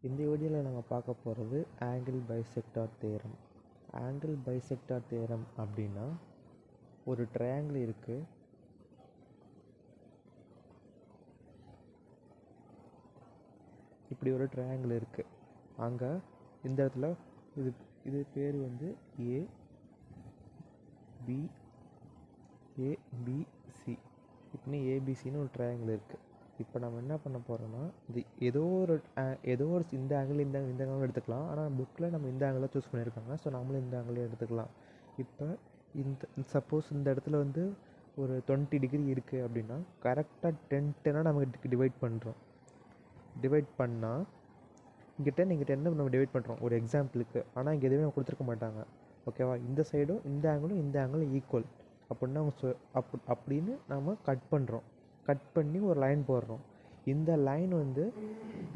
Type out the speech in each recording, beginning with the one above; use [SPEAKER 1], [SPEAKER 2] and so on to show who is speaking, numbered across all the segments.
[SPEAKER 1] இந்த வீடியோவில் நம்ம பார்க்க போகிறது angle bisector theorem. Angle bisector theorem அப்படின்னா, ஒரு ட்ரையாங்கிள் இருக்குது. இப்படி ஒரு ட்ரையாங்கிள் இருக்குது. அங்கே இந்த இடத்துல இது பேர் வந்து ஏபிசி. இப்படின்னு ஏபிசின்னு ஒரு ட்ரையாங்கிள் இருக்குது. இப்போ நம்ம என்ன பண்ண போகிறோம்னா, இது ஏதோ ஒரு இந்த ஆங்கிள் இந்த ஆங்கிள் எடுத்துக்கலாம். ஆனால் புக்கில் நம்ம இந்த ஆங்கிளாக சூஸ் பண்ணியிருக்காங்க. ஸோ நம்மளும் இந்த ஆங்கிளே எடுத்துக்கலாம். இப்போ சப்போஸ் இந்த இடத்துல வந்து ஒரு 20 டிகிரி இருக்குது அப்படின்னா, கரெக்டாக 10 நம்ம டிவைட் பண்ணுறோம். டிவைட் பண்ணால் இங்கே 10 நம்ம டிவைட் பண்ணுறோம் ஒரு எக்ஸாம்பிளுக்கு. ஆனால் இங்கே எதுவுமே கொடுத்துருக்க மாட்டாங்க. ஓகேவா? இந்த சைடும் இந்த ஆங்கிளும் ஈக்குவல் அப்படின்னா அப்படின்னு நம்ம கட் பண்ணுறோம். கட் பண்ணி ஒரு லைன் போடுறோம். இந்த லைன் வந்து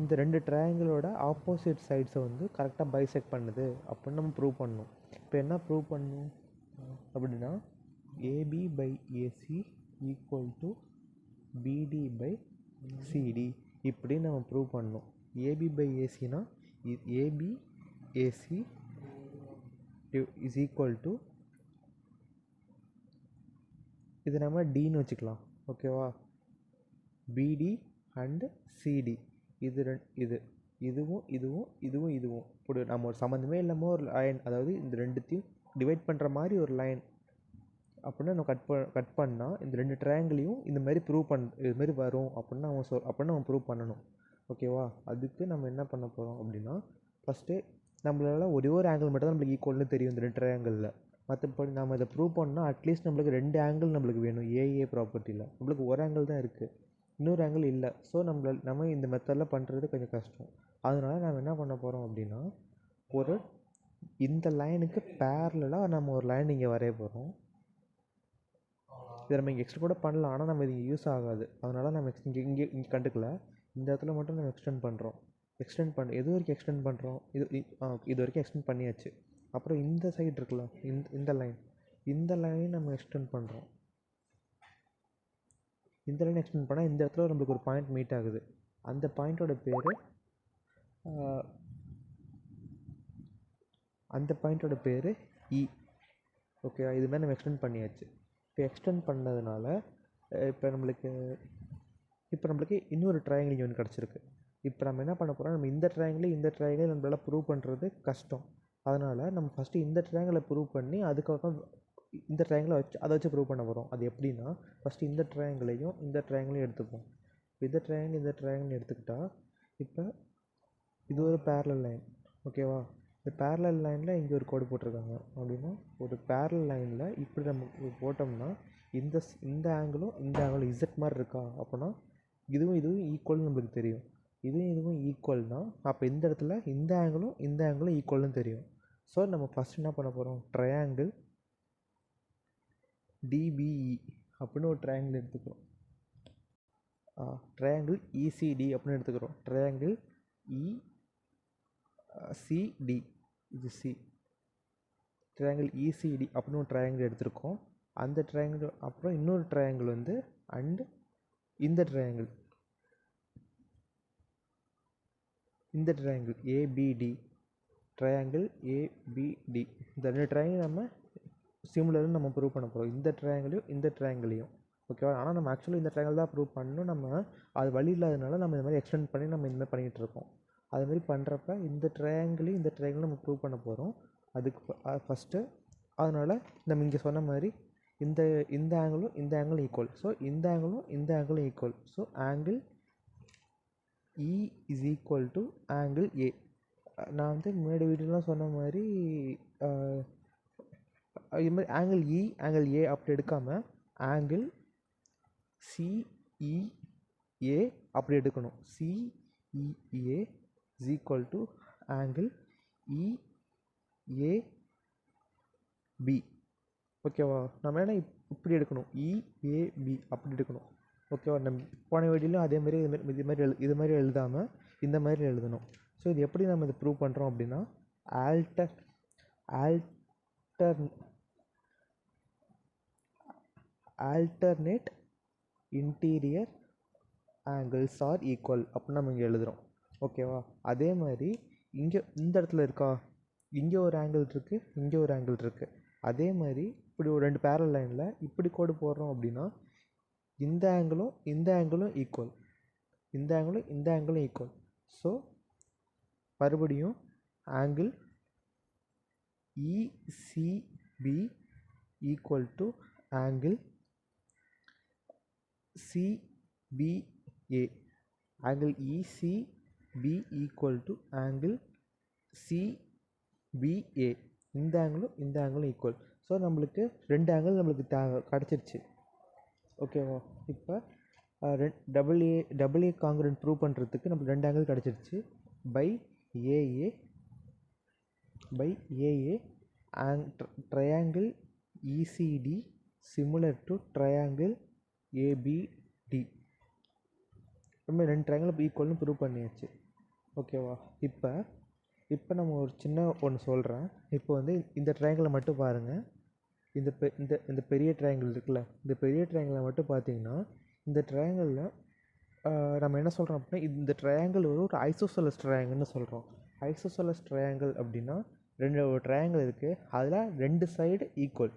[SPEAKER 1] இந்த ரெண்டு ட்ரையாங்கிளோட ஆப்போசிட் சைட்ஸை வந்து கரெக்டாக பைசெக்ட் பண்ணுது அப்படின்னு நம்ம ப்ரூவ் பண்ணணும். இப்போ என்ன ப்ரூவ் பண்ணணும் அப்படின்னா, AB by AC equal to BD by CD இப்படி நம்ம ப்ரூவ் பண்ணணும். ஏபி பை ஏசினா AB AC is equal to, இது நம்ம டின்னு வச்சுக்கலாம். ஓகேவா? பிடி அண்ட் சிடி இதுவும் இப்படி நம்ம ஒரு சம்மந்தமே இல்லாமல் ஒரு லைன், அதாவது இந்த ரெண்டுத்தையும் டிவைட் பண்ணுற மாதிரி ஒரு லைன் அப்படின்னா நம்ம கட் பண்ணால் இந்த ரெண்டு ட்ரையாங்கிளையும் இந்த மாதிரி இது மாதிரி வரும் அப்படின்னு நம்ம ப்ரூவ் பண்ணணும். ஓகேவா? அதுக்கு நம்ம என்ன பண்ண போகிறோம் அப்படின்னா, ஃபஸ்ட்டு நம்மளால் ஒரே ஒரு ஆங்கிள் மட்டும் தான் நம்மளுக்கு ஈக்குவல்னு தெரியும் இந்த ரெண்டு ட்ரையாங்கிளில். மற்றபடி நம்ம இதை ப்ரூவ் பண்ணால் அட்லீஸ்ட் நம்மளுக்கு 2 ஆங்கிள் நம்மளுக்கு வேணும். ஏஏ ப்ராப்பர்ட்டியில் நம்மளுக்கு ஒரு ஆங்கிள் தான் இருக்குது, இன்னொரு ஆங்கிள் இல்லை. ஸோ நம்ம இந்த மெத்தடில் பண்ணுறது கொஞ்சம் கஷ்டம். அதனால நம்ம என்ன பண்ண போகிறோம் அப்படின்னா, இந்த லைனுக்கு பேரலாக நம்ம ஒரு லைன் இங்கே வரைய போகிறோம். இதை நம்ம இங்கே எக்ஸ்டெண்ட் கூட பண்ணலாம், ஆனால் நம்ம இது யூஸ் ஆகாது. அதனால் நம்ம இங்கே கண்டுக்கல. இந்த இடத்துல மட்டும் நம்ம எக்ஸ்டெண்ட் பண்ணுறோம். எது வரைக்கும் எக்ஸ்டெண்ட் பண்ணுறோம்? இது வரைக்கும் எக்ஸ்டெண்ட் பண்ணியாச்சு. அப்புறம் இந்த சைடு இருக்குல்ல, இந்த லைன் நம்ம எக்ஸ்டெண்ட் பண்ணுறோம். இந்த லைன் எக்ஸ்டெண்ட் பண்ணால் இந்த இடத்துல நம்மளுக்கு ஒரு பாயிண்ட் மீட் ஆகுது. அந்த பாயிண்ட்டோட பேர் இ. ஓகே, இது மாதிரி நம்ம எக்ஸ்டெண்ட் பண்ணியாச்சு. இப்போ எக்ஸ்டெண்ட் பண்ணதுனால இப்போ நம்மளுக்கு இன்னொரு ட்ரையாங்கிள் இங்கே ஒன்று கிடச்சிருக்கு. இப்போ நம்ம என்ன பண்ண போகிறோம், நம்ம இந்த ட்ரையாங்கிள் நம்மளால் ப்ரூவ் பண்ணுறது கஷ்டம். அதனால் நம்ம ஃபஸ்ட்டு இந்த ட்ரையாங்கிளை ப்ரூவ் பண்ணி அதுக்கப்புறம் இந்த ட்ரையாங்கிளை அதை வச்சு ப்ரூவ் பண்ண போகிறோம். அது எப்படின்னா, ஃபஸ்ட்டு இந்த ட்ரையாங்கிளையும் எடுத்துப்போம். இந்த ட்ரையாங்கிள் எடுத்துக்கிட்டால் இப்போ இது ஒரு பேரலல் லைன். ஓகேவா? இந்த பேரலல் லைனில் இங்கே ஒரு கோடு போட்டிருக்காங்க. அப்படின்னா ஒரு பேரலல் லைனில் இப்படி நம்ம போட்டோம்னா இந்த ஆங்கிளும் இசட் மாதிரி இருக்கா அப்படின்னா இதுவும் ஈக்குவல்னு நம்மளுக்கு தெரியும். இதுவும் ஈக்குவல்னா அப்போ இந்த இடத்துல இந்த ஆங்கிளும் ஈக்குவல்னு தெரியும். ஸோ நம்ம ஃபஸ்ட் என்ன பண்ண போகிறோம், ட்ரையாங்கிள் டிபிஇ அப்படின்னு ஒரு ட்ரையாங்கிள் எடுத்துக்கிறோம். ட்ரையாங்கிள் இசிடி அப்படின்னு எடுத்துக்கிறோம். ட்ரையாங்கிள் இசிடி, இது சி. ட்ரையாங்கிள் இசிடி அப்படின்னு ஒரு ட்ரையாங்கிள் எடுத்திருக்கோம். அந்த ட்ரையாங்கிள் அப்புறம் இன்னொரு ட்ரையாங்கிள் வந்து இந்த ட்ரையாங்கிள் ஏபிடி, ட்ரையாங்கிள் ஏபிடி. இந்த ரெண்டு ட்ரையாங்கிள் நம்ம சிமிலர்னு நம்ம ப்ரூவ் பண்ண போகிறோம். இந்த ட்ரையாங்கிளையும் ஓகேவா? ஆனால் நம்ம ஆக்சுவலி இந்த ட்ரையாங்கிள் தான் ப்ரூவ் பண்ணணும். நம்ம அது வழி இல்லாதனால நம்ம இந்த மாதிரி எக்ஸ்டெண்ட் பண்ணி நம்ம இந்த மாதிரி பண்ணிகிட்ருக்கோம். அதுமாதிரி பண்ணுறப்ப இந்த ட்ரையாங்கிளையும் நம்ம ப்ரூவ் பண்ண போகிறோம். அதுக்கு ஃபஸ்ட்டு அதனால் நம்ம இங்கே சொன்ன மாதிரி இந்த ஆங்கிளும் ஈக்குவல். ஸோ இந்த ஆங்கிளும் equal. So angle E is equal to angle A. நான் வந்து முன்னாடி வீடியோலாம் சொன்ன மாதிரி இது மாதிரி ஆங்கிள் ஏ அப்படி எடுக்காமல் ஆங்கிள் சிஇஏ அப்படி எடுக்கணும். CEA is equal to angle EAB. ஓகேவா? நம்ம என்ன இப்படி எடுக்கணும், இஏபி அப்படி எடுக்கணும். ஓகேவா? நம்ம போன வீடியோலையும் அதேமாதிரி இது மாதிரி எழுதாமல் இந்த மாதிரி எழுதணும். ஸோ இது எப்படி நம்ம இதை ப்ரூவ் பண்ணுறோம் அப்படின்னா, alternate interior angles are equal அப்படின்னு நம்ம இங்கே எழுதுகிறோம். ஓகேவா? அதே மாதிரி இங்கே இந்த இடத்துல இருக்கா, இங்கே ஒரு ஆங்கிள் இருக்குது, இங்கே ஒரு ஆங்கிள் இருக்குது. அதே மாதிரி இப்படி ஒரு 2 பேரல் லைனில் இப்படி கோடு போடுறோம் அப்படின்னா இந்த ஆங்கிளும் இந்த ஆங்கிளும் ஈக்குவல், இந்த ஆங்கிளும் இந்த ஆங்கிளும் ஈக்குவல். ஸோ மறுபடியும் angle இசிபி equal to angle CPA. Angle இசிபி equal to angle CPA. இந்த ஆங்கிளும் இந்த ஆங்கிளும் ஈக்குவல். ஸோ நம்மளுக்கு 2 ஆங்கிள் நம்மளுக்கு கிடச்சிருச்சு. ஓகேவா? இப்போ டபுள் ஏ காங்கிரண்ட் ப்ரூவ் பண்ணுறதுக்கு நம்மளுக்கு 2 ஆங்கிள் கிடச்சிருச்சு. By AA triangle ECD similar to triangle ABD. நம்ம 2 ட்ரையாங்கிள் ஈக்குவல்னு ப்ரூவ் பண்ணியாச்சு. ஓகேவா? இப்போ நம்ம ஒரு சின்ன ஒன்று சொல்கிறேன். இப்போ வந்து இந்த ட்ரையாங்கிளை மட்டும் பாருங்கள். இந்த பெரிய ட்ரையாங்கிள் இருக்குல்ல, இந்த பெரிய ட்ரையாங்கிளை மட்டும் பார்த்தீங்கன்னா இந்த ட்ரையாங்கிளில் நம்ம என்ன சொல்கிறோம் அப்படின்னா இந்த ட்ரையாங்கிள் ஒரு ஐசோசெலஸ் ட்ரையாங்கிள்னு சொல்கிறோம். ஐசோசெலஸ் ட்ரையாங்கிள் அப்படின்னா 2 ட்ரையாங்கிள் இருக்குது, அதில் 2 சைடு ஈக்குவல்.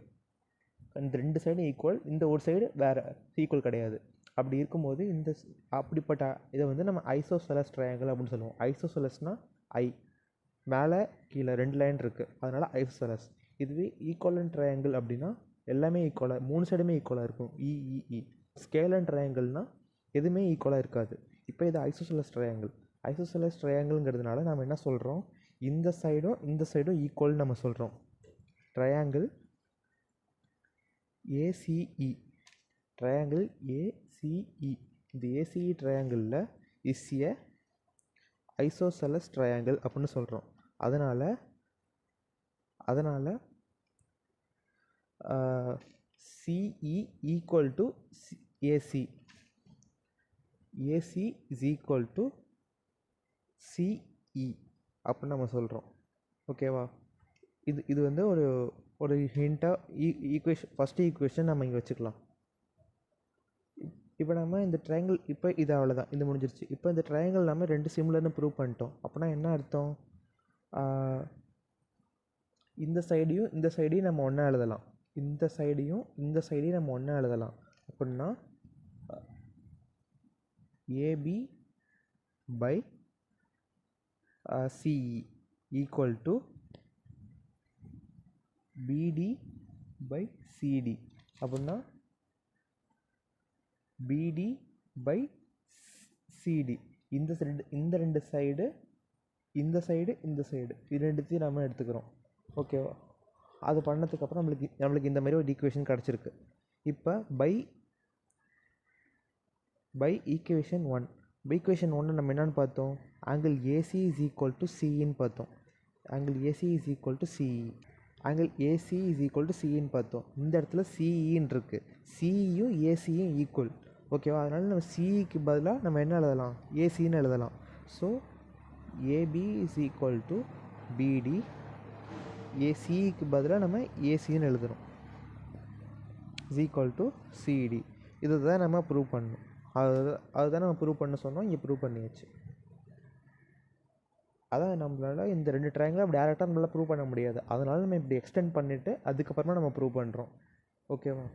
[SPEAKER 1] இந்த 2 சைடும் ஈக்குவல், இந்த ஒரு சைடு வேறு ஈக்குவல் கிடையாது. அப்படி இருக்கும்போது அப்படிப்பட்ட இதை வந்து நம்ம ஐசோசெலஸ் ட்ரையாங்கிள் அப்படின்னு சொல்லுவோம். ஐசோசெலஸ்னால் மேலே கீழே 2 லைன் இருக்குது, அதனால் ஐசோசெலஸ். இதுவே ஈக்குவலன்ட் ட்ரையாங்கிள் அப்படின்னா எல்லாமே ஈக்குவலாக 3 சைடுமே ஈக்குவலாக இருக்கும். இஇஇ. ஸ்கேலன் ட்ரையாங்கிள்னால் எதுவுமே ஈக்குவலாக இருக்காது. இப்போ இது ஐசோசெலஸ் ட்ரையாங்கிள். ஐசோசெலஸ் ட்ரையாங்கிள்ங்கிறதுனால நம்ம என்ன சொல்கிறோம், இந்த சைடும் ஈக்குவல்னு நம்ம சொல்கிறோம். Triangle ACE, triangle ACE. இந்த ஏசிஇ ட்ரையாங்கிளில் இஸ் ஏ ஐசோசெலஸ் ட்ரையாங்கிள் அப்படின்னு சொல்கிறோம். அதனால் CE equal to AC, AC is equal to CE அப்படின்னு நம்ம சொல்கிறோம். ஓகேவா? இது வந்து ஒரு ஹிண்ட்டாக ஃபஸ்ட்டு ஈக்குவேஷன் நம்ம இங்கே வச்சுக்கலாம். இப்போ நம்ம இந்த ட்ரையாங்கிள் இது அவ்வளோதான், இது முடிஞ்சிருச்சு. இப்போ இந்த ட்ரையாங்கிள் நம்ம 2 சிமிலர்னு ப்ரூவ் பண்ணிட்டோம். அப்படின்னா என்ன அர்த்தம், இந்த சைடையும் நம்ம ஒன்றா எழுதலாம், இந்த சைடையும் நம்ம ஒன்றா எழுதலாம். அப்படின்னா AB by CE equal to BD by CD. அப்படின்னா பிடி பை சிடி. இந்த ரெண்டு சைடு இந்த சைடு இது ரெண்டுத்தையும் நம்ம எடுத்துக்கிறோம். ஓகேவா? அது பண்ணதுக்கப்புறம் நம்மளுக்கு இந்த மாதிரி ஒரு ஈக்குவேஷன் கிடச்சிருக்கு. இப்போ பை ஈக்குவேஷன் 1. ஈக்குவேஷன் 1 நம்ம என்னென்னு பார்த்தோம், angle AC is equal to சிஇன்னு பார்த்தோம். Angle AC is equal to CE. Angle AC is equal to சிஇன்னு பார்த்தோம். இந்த இடத்துல சிஇன்னு இருக்குது. சிஇயும் ஏசியும் ஈக்குவல். ஓகேவா? அதனால் நம்ம சிஇக்கு பதிலாக நம்ம என்ன எழுதலாம், ஏசின்னு எழுதலாம். So AB is equal to BD. ஏசிக்கு பதிலாக நம்ம ஏசின்னு எழுதுகிறோம். Is equal to CD. இதை தான் நம்ம ப்ரூவ் பண்ணணும். அதுதான் நம்ம ப்ரூவ் பண்ண சொன்னோம், இங்கே ப்ரூவ் பண்ணியாச்சு. அதான் நம்மளால் இந்த 2 ட்ரையாங்கிள் அப்படி டேரெக்டாக நம்மளால் ப்ரூவ் பண்ண முடியாது. அதனால் நம்ம இப்படி எக்ஸ்டெண்ட் பண்ணிவிட்டு அதுக்கப்புறமா நம்ம ப்ரூவ் பண்ணுறோம். ஓகேவா?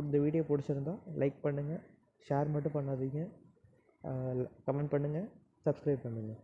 [SPEAKER 1] இந்த வீடியோ பிடிச்சிருந்தா லைக் பண்ணுங்கள், ஷேர் மட்டும் பண்ணாதீங்க, கமெண்ட் பண்ணுங்கள், சப்ஸ்கிரைப் பண்ணுங்கள்.